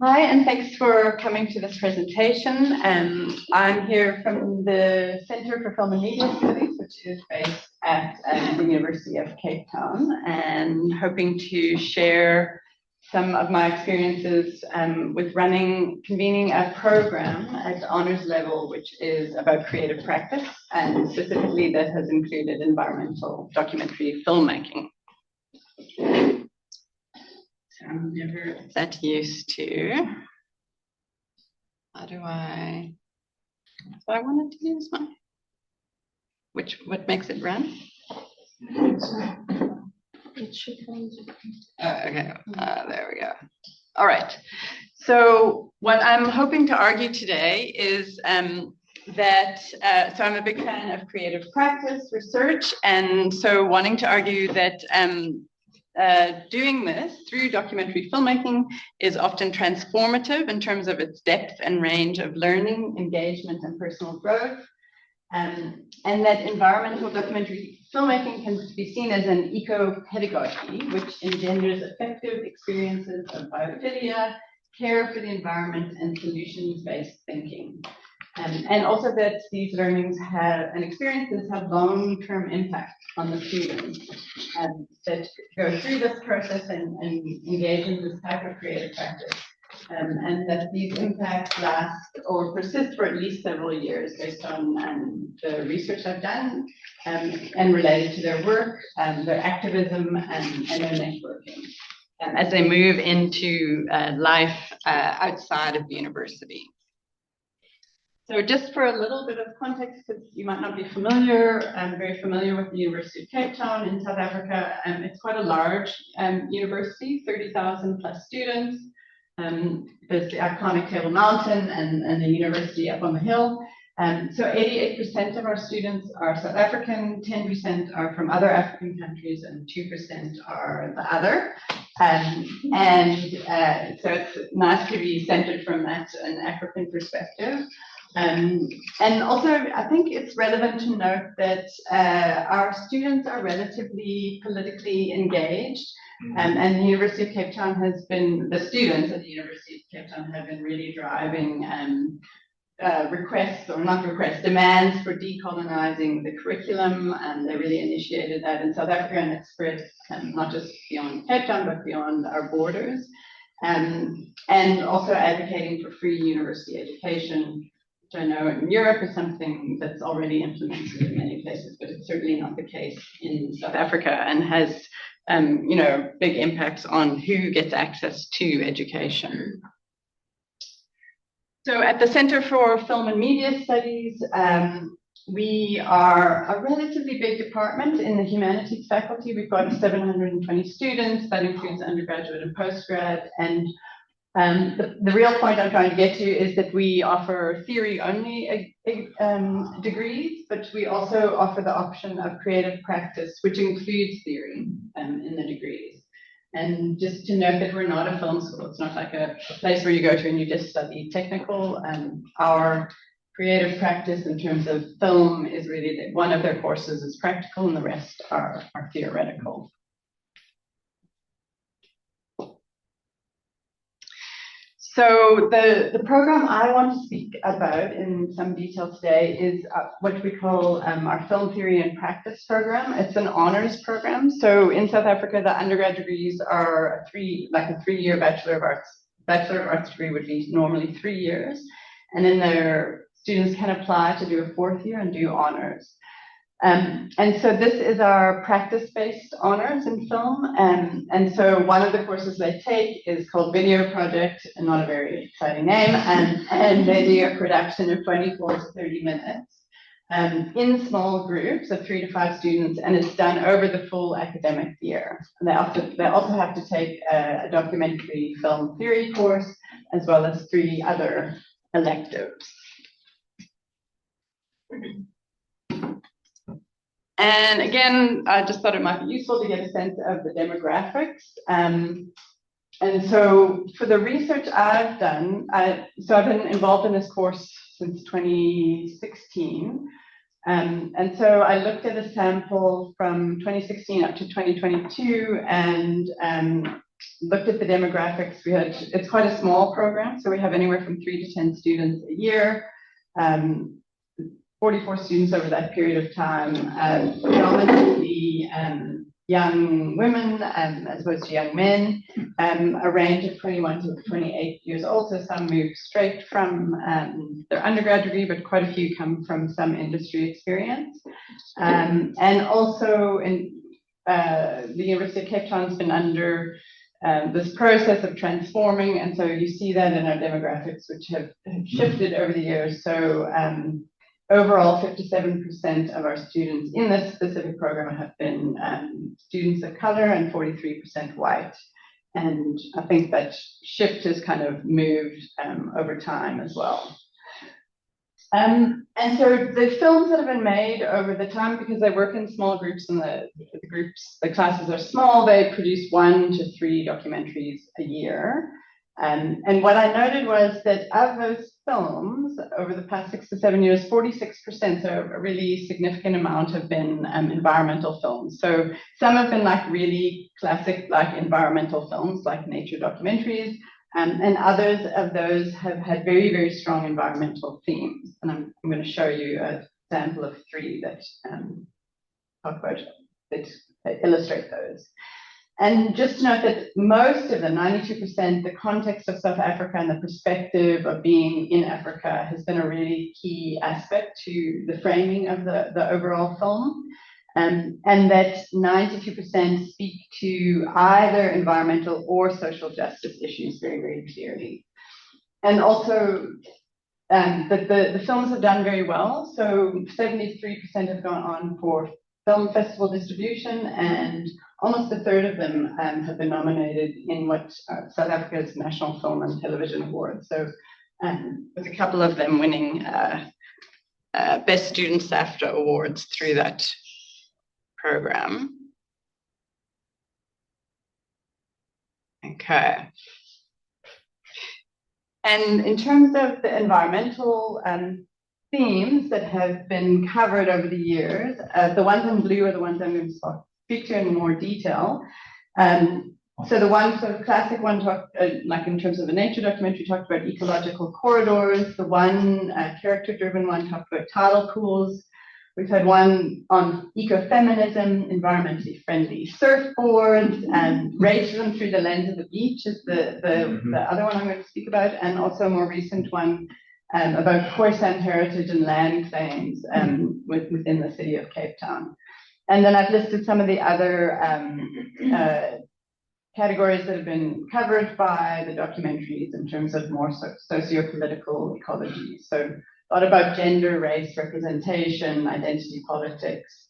Hi, and thanks for coming to this presentation. I'm here from the Center for Film and Media Studies, which is based at the University of Cape Town, and hoping to share some of my experiences with convening a program at the honors level, which is about creative practice, and specifically that has included environmental documentary filmmaking. I'm never that used to. How do I? So I wanted to use my. What makes it run? It should run. Okay. There we go. All right. So what I'm hoping to argue today is that so I'm a big fan of creative practice research, and so wanting to argue that. Doing this through documentary filmmaking is often transformative in terms of its depth and range of learning, engagement, and personal growth. And that environmental documentary filmmaking can be seen as an eco-pedagogy, which engenders effective experiences of biophilia, care for the environment, and solutions-based thinking. And also that these learnings and experiences have long-term impact on the students that go through this process and engage in this type of creative practice. And that these impacts last or persist for at least several years based on the research I've done and related to their work, their activism, and their networking as they move into life outside of the university. So just for a little bit of context, because you might not be very familiar with the University of Cape Town in South Africa. It's quite a large university, 30,000 plus students. There's the iconic Table Mountain and the university up on the hill. So 88% of our students are South African, 10% are from other African countries, and 2% are the other. So it's nice to be centered from an African perspective. And also, I think it's relevant to note that our students are relatively politically engaged, and the University of Cape Town the students at the University of Cape Town have been really driving demands for decolonizing the curriculum, and they really initiated that in South Africa, and it spread not just beyond Cape Town, but beyond our borders, and also advocating for free university education. I know in Europe is something that's already implemented in many places, but it's certainly not the case in South Africa, and has big impacts on who gets access to education. So at the Center for Film and Media Studies, we are a relatively big department in the humanities faculty. We've got 720 students. That includes undergraduate and postgrad, and the real point I'm trying to get to is that we offer theory-only degrees, but we also offer the option of creative practice, which includes theory in the degrees. And just to note that we're not a film school. It's not like a place where you go to and you just study technical. Our creative practice in terms of film is really that one of their courses is practical and the rest are theoretical. So the program I want to speak about in some detail today is what we call our Film Theory and Practice program. It's an honors program. So in South Africa, the undergrad degrees are a 3-year Bachelor of Arts degree would be normally 3 years. And then their students can apply to do a 4th year and do honors. And so this is our practice-based honors in film. And so one of the courses they take is called Video Project, and not a very exciting name, and they do a production of 24 to 30 minutes in small groups of 3 to 5 students, and it's done over the full academic year. And they also have to take a documentary film theory course, as well as 3 other electives. And again, I just thought it might be useful to get a sense of the demographics. And so for the research I've done, I've been involved in this course since 2016. And so I looked at a sample from 2016 up to 2022, and looked at the demographics. It's quite a small program, so we have anywhere from 3 to 10 students a year, 44 students over that period of time, predominantly young women as opposed to young men, a range of 21 to 28 years old, so some move straight from their undergrad degree, but quite a few come from some industry experience. And also in the University of Cape Town has been under this process of transforming, and so you see that in our demographics, which have shifted over the years. So overall, 57% of our students in this specific program have been students of color and 43% white. And I think that shift has kind of moved over time as well. And so the films that have been made over the time, because they work in small groups and the classes are small, they produce 1 to 3 documentaries a year. And what I noted was that of those films over the past 6 to 7 years, 46%, so a really significant amount, have been environmental films. So some have been like really classic, like environmental films, like nature documentaries, and others of those have had very, very strong environmental themes. And I'm going to show you a sample of 3 that talk about that illustrate those. And just to note that most of them, 92%, the context of South Africa and the perspective of being in Africa has been a really key aspect to the framing of the overall film. And that 92% speak to either environmental or social justice issues very, very clearly. And also, the films have done very well. So 73% have gone on for film festival distribution, and almost a third of them have been nominated in what South Africa's National Film and Television Awards. So with a couple of them winning Best Student SAFTA awards through that program. Okay. And in terms of the environmental themes that have been covered over the years, the ones in blue are the ones I'm going to speak to in more detail. So the one sort of classic one talked, like in terms of a nature documentary, talked about ecological corridors. The one character-driven one talked about tidal pools. We've had one on ecofeminism, environmentally friendly surfboards, and racism through the lens of the beach is the other one I'm going to speak about, and also a more recent one about Khoisan heritage and land claims within the city of Cape Town. And then I've listed some of the other categories that have been covered by the documentaries in terms of more socio-political ecology. So a lot about gender, race, representation, identity politics,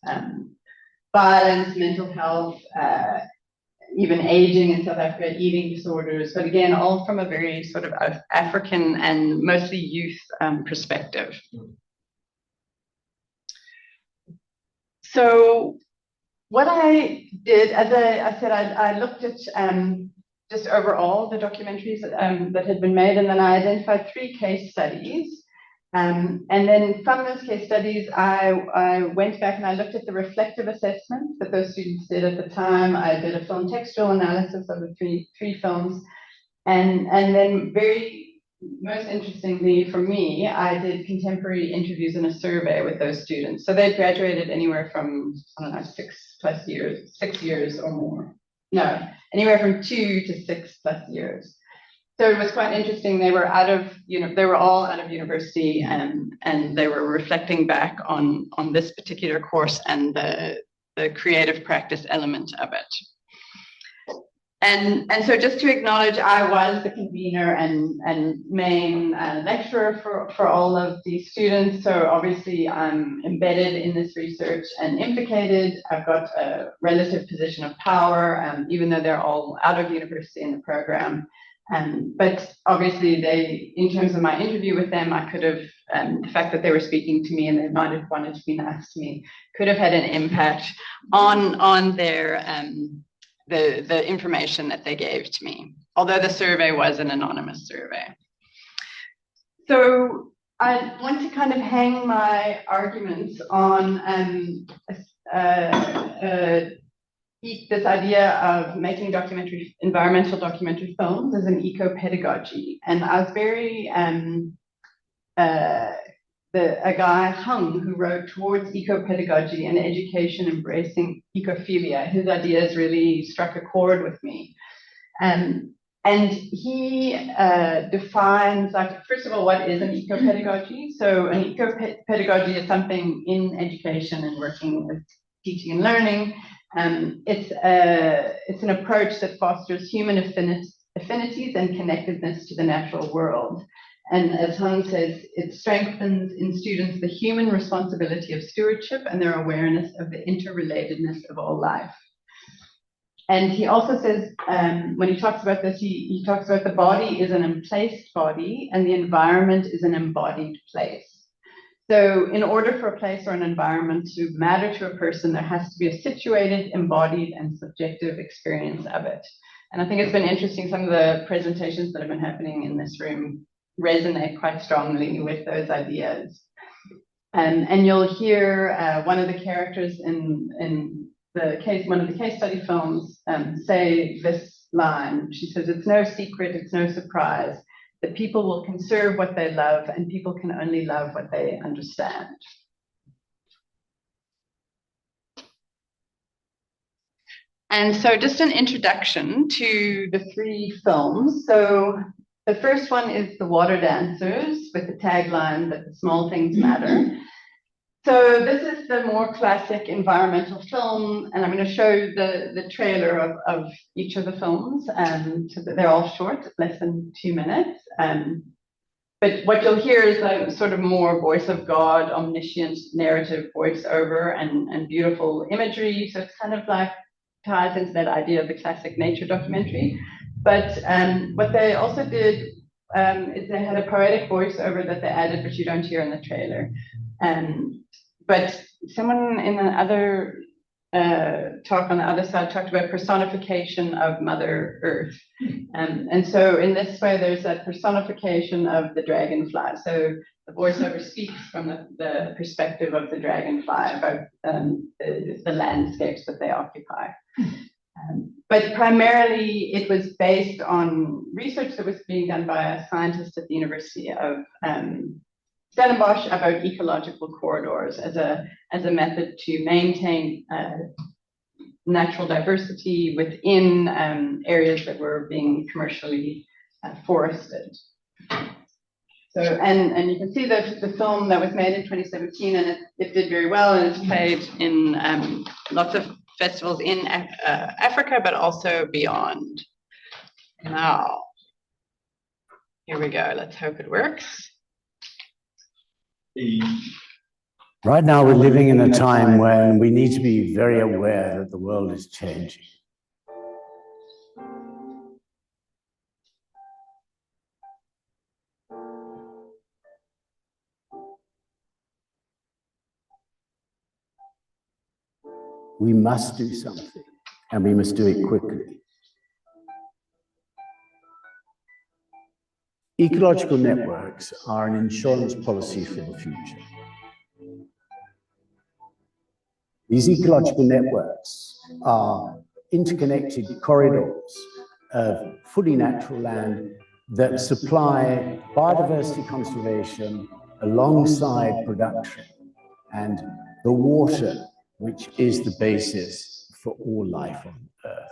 violence, mental health, even aging in South Africa, eating disorders, but again, all from a very sort of African and mostly youth perspective. So what I did, as I said, I looked at just overall the documentaries that had been made, and then I identified 3 case studies. And then from those case studies, I went back and I looked at the reflective assessments that those students did at the time. I did a film textual analysis of the three films. And then most interestingly for me, I did contemporary interviews and a survey with those students. So they'd graduated anywhere from, I don't know, 6 years or more. No, anywhere from 2 to 6+ years. So it was quite interesting. They were they were all out of university, and they were reflecting back on this particular course and the creative practice element of it. And so just to acknowledge, I was the convener and main lecturer for all of these students. So obviously I'm embedded in this research and implicated. I've got a relative position of power, even though they're all out of university in the program. But obviously in terms of my interview with them, I could have, the fact that they were speaking to me and they might have wanted to be nice to me, could have had an impact on their, the information that they gave to me, although the survey was an anonymous survey. So I want to kind of hang my arguments on this idea of making environmental documentary films as an eco-pedagogy. And I was very, a guy, Hung, who wrote Towards Eco-Pedagogy and Education Embracing Ecophilia, his ideas really struck a chord with me. And he defines, like, first of all, what is an eco-pedagogy? So an eco-pedagogy is something in education and working with teaching and learning. It's an approach that fosters human affinities and connectedness to the natural world. And as Hung says, it strengthens in students the human responsibility of stewardship and their awareness of the interrelatedness of all life. And he also says, when he talks about this, he talks about the body is an emplaced body and the environment is an embodied place. So in order for a place or an environment to matter to a person, there has to be a situated, embodied, and subjective experience of it. And I think it's been interesting, some of the presentations that have been happening in this room resonate quite strongly with those ideas. And you'll hear one of the characters in one of the case study films say this line. She says, "It's no secret, it's no surprise that people will conserve what they love and people can only love what they understand." And so just an introduction to the three films. So the first one is The Water Dancers, with the tagline that the small things matter. So this is the more classic environmental film, and I'm going to show the trailer of each of the films, so that they're all short, less than 2 minutes. But what you'll hear is a sort of more voice of God, omniscient narrative voiceover and beautiful imagery. So it's kind of like ties into that idea of the classic nature documentary. But what they also did is they had a poetic voiceover that they added, but you don't hear in the trailer. But someone in the other talk on the other side talked about personification of Mother Earth. And so in this way, there's that personification of the dragonfly. So the voiceover speaks from the perspective of the dragonfly, about the landscapes that they occupy. But primarily, it was based on research that was being done by a scientist at the University of Stellenbosch about ecological corridors as a method to maintain natural diversity within areas that were being commercially forested. So, and you can see the film that was made in 2017, and it did very well, and it's played in lots of festivals in Africa, but also beyond. Now, here we go. Let's hope it works. Right now, we're living in a time when we need to be very aware that the world is changing. We must do something, and we must do it quickly. Ecological networks are an insurance policy for the future. These ecological networks are interconnected corridors of fully natural land that supply biodiversity conservation alongside production and the water, which is the basis for all life on Earth.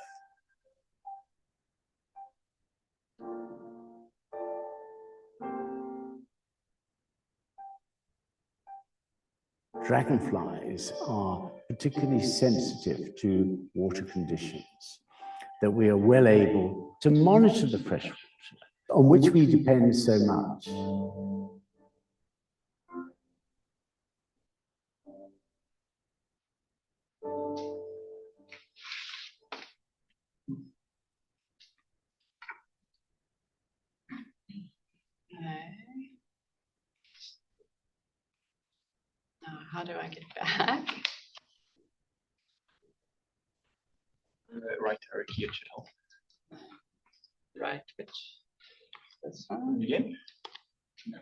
Dragonflies are particularly sensitive to water conditions, that we are well able to monitor the freshwater, on which we depend so much. Now, how do I get back? Right arrow key should help. Right, which? This one? Again? No.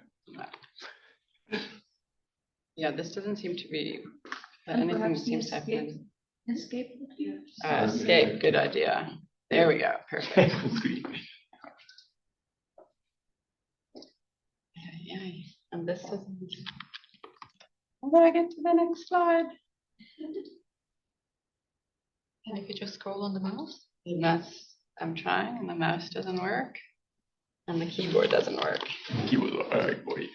Yeah, this doesn't seem to be, anything seems to happen. Escape. Escape, good idea. There we go, perfect. Yeah, and this is. How do I get to the next slide? And if you just scroll on the mouse. The mouse, I'm trying, and the mouse doesn't work, and the keyboard doesn't work. Keyboard, all right, boy.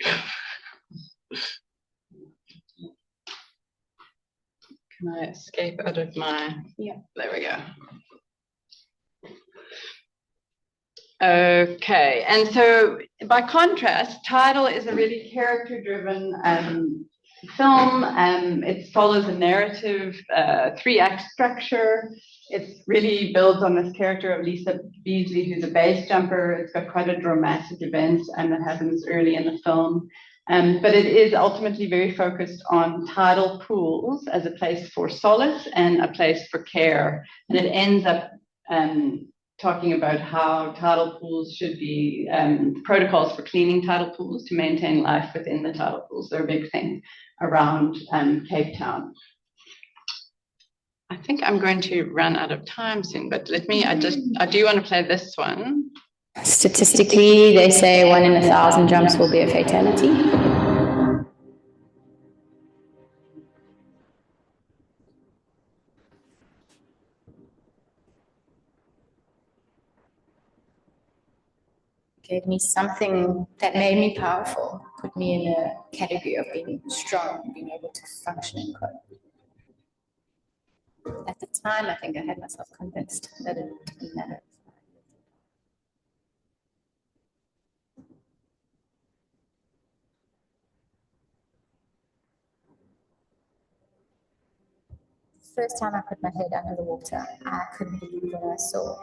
Can I escape out of my? Yeah. There we go. Okay, and so by contrast, Tidal is a really character-driven film. It follows a narrative, three-act structure. It really builds on this character of Lisa Beasley, who's a base jumper. It's got quite a dramatic event, and that happens early in the film. But it is ultimately very focused on tidal pools as a place for solace and a place for care. And it ends up talking about how tidal pools should be, protocols for cleaning tidal pools to maintain life within the tidal pools. They're a big thing around Cape Town. I think I'm going to run out of time soon, but I do want to play this one. Statistically, they say 1 in 1,000 jumps will be a fatality. Gave me something that made me powerful, put me in a category of being strong, being able to function and cope. At the time, I think I had myself convinced that it didn't matter. First time I put my head under the water, I couldn't believe what I saw.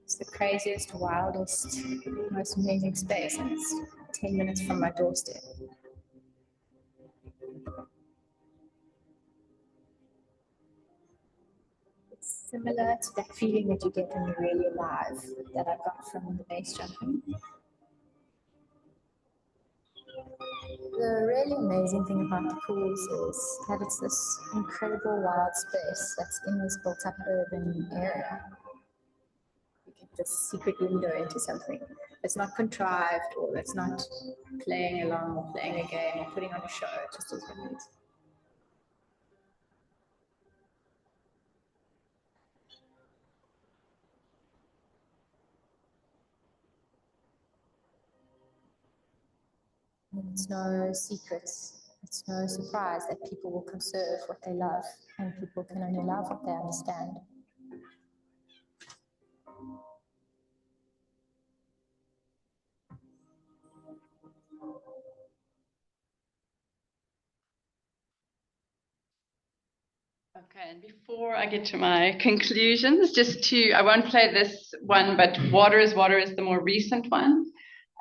It's the craziest, wildest, most amazing space, and it's 10 minutes from my doorstep. It's similar to that feeling that you get when you're really alive, that I got from the base jumping. The really amazing thing about the pools is that it's this incredible wild space that's in this built-up urban area. You get this secret window into something that's not contrived, or that's not playing along or playing a game or putting on a show. It just is what it is. And it's no secrets, it's no surprise that people will conserve what they love, and people can only love what they understand. Okay, and before I get to my conclusions, I won't play this one, but Water is the more recent one.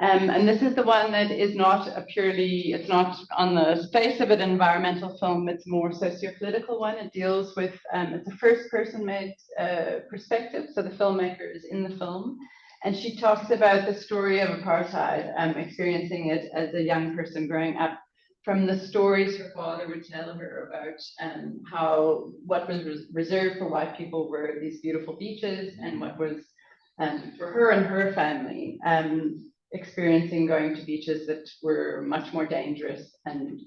And this is the one that is not it's not on the face of it an environmental film, it's more socio-political one. It deals with, it's a first-person made perspective, so the filmmaker is in the film. And she talks about the story of apartheid, experiencing it as a young person growing up, from the stories her father would tell her about what was reserved for white people were these beautiful beaches, and what was for her and her family experiencing going to beaches that were much more dangerous and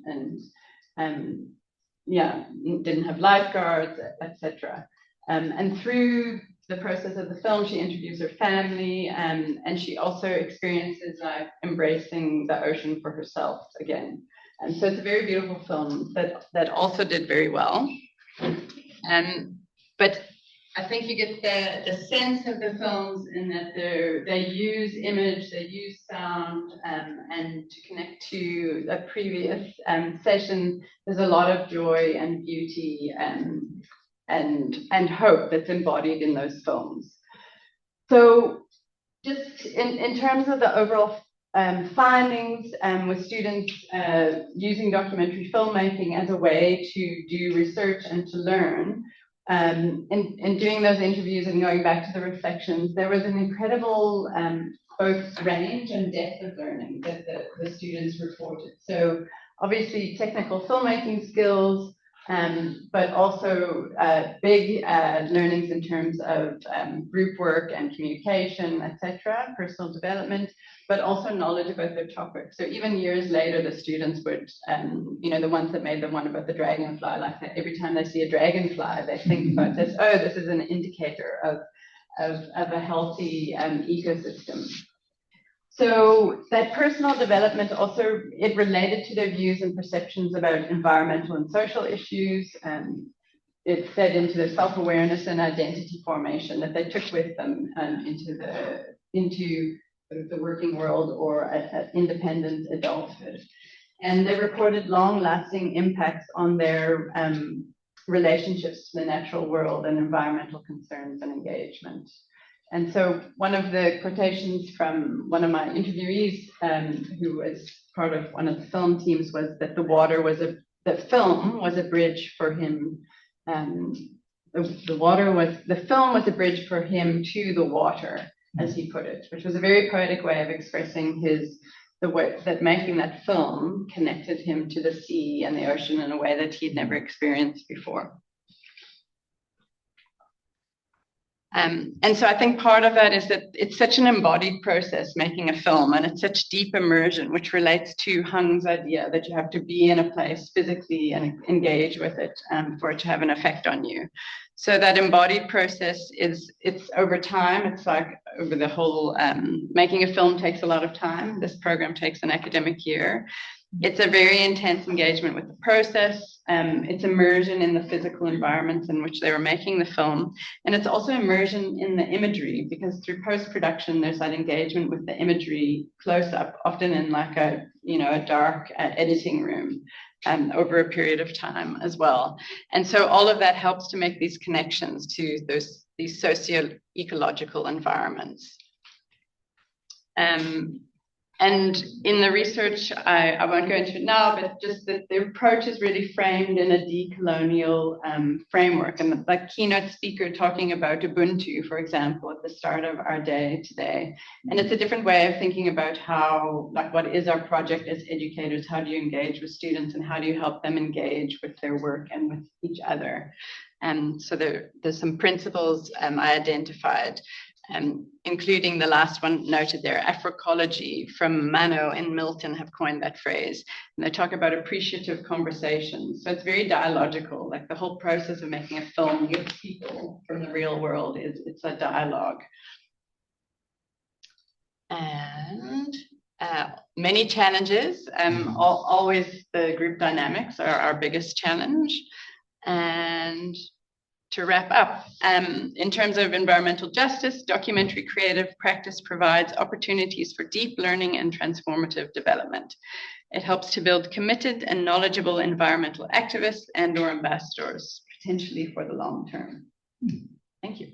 didn't have lifeguards, etc. And through the process of the film, she interviews her family, and she also experiences like embracing the ocean for herself again. And so it's a very beautiful film that also did very well. But I think you get the sense of the films in that they use image, they use sound, and to connect to a previous session, there's a lot of joy and beauty and hope that's embodied in those films. So just in terms of the overall findings with students using documentary filmmaking as a way to do research and to learn, in doing those interviews and going back to the reflections, there was an incredible both range and depth of learning that the students reported. So obviously technical filmmaking skills, but also big learnings in terms of group work and communication, etc., personal development, but also knowledge about their topic. So even years later, the students would, the ones that made the one about the dragonfly, like every time they see a dragonfly, they think about this, oh, this is an indicator of a healthy ecosystem. So that personal development also, it related to their views and perceptions about environmental and social issues, and it fed into the self-awareness and identity formation that they took with them into the working world or independent adulthood. And they reported long-lasting impacts on their relationships to the natural world and environmental concerns and engagement. And so one of the quotations from one of my interviewees, who was part of one of the film teams, was that the film was a bridge for him. The film was a bridge for him to the water, as he put it, which was a very poetic way of expressing the way that making that film connected him to the sea and the ocean in a way that he'd never experienced before. And so I think part of that is that it's such an embodied process making a film, and it's such deep immersion, which relates to Hung's idea that you have to be in a place physically and engage with it for it to have an effect on you. So that embodied process it's over time. It's like over the whole, making a film takes a lot of time. This program takes an academic year. It's a very intense engagement with the process. It's immersion in the physical environments in which they were making the film. And it's also immersion in the imagery, because through post-production, there's that engagement with the imagery close up, often in like a dark editing room over a period of time as well. And so all of that helps to make these connections to these socio-ecological environments. And in the research, I won't go into it now, but just that the approach is really framed in a decolonial framework. And like keynote speaker talking about Ubuntu, for example, at the start of our day today. And it's a different way of thinking about how, like, what is our project as educators? How do you engage with students, and how do you help them engage with their work and with each other? So there's some principles I identified, including the last one noted there, Afroecology from Mano and Milton have coined that phrase. And they talk about appreciative conversations. So it's very dialogical, like the whole process of making a film with people from the real world it's a dialogue. And many challenges, always the group dynamics are our biggest challenge. And to wrap up, in terms of environmental justice, documentary creative practice provides opportunities for deep learning and transformative development. It helps to build committed and knowledgeable environmental activists and/or ambassadors, potentially for the long term. Thank you.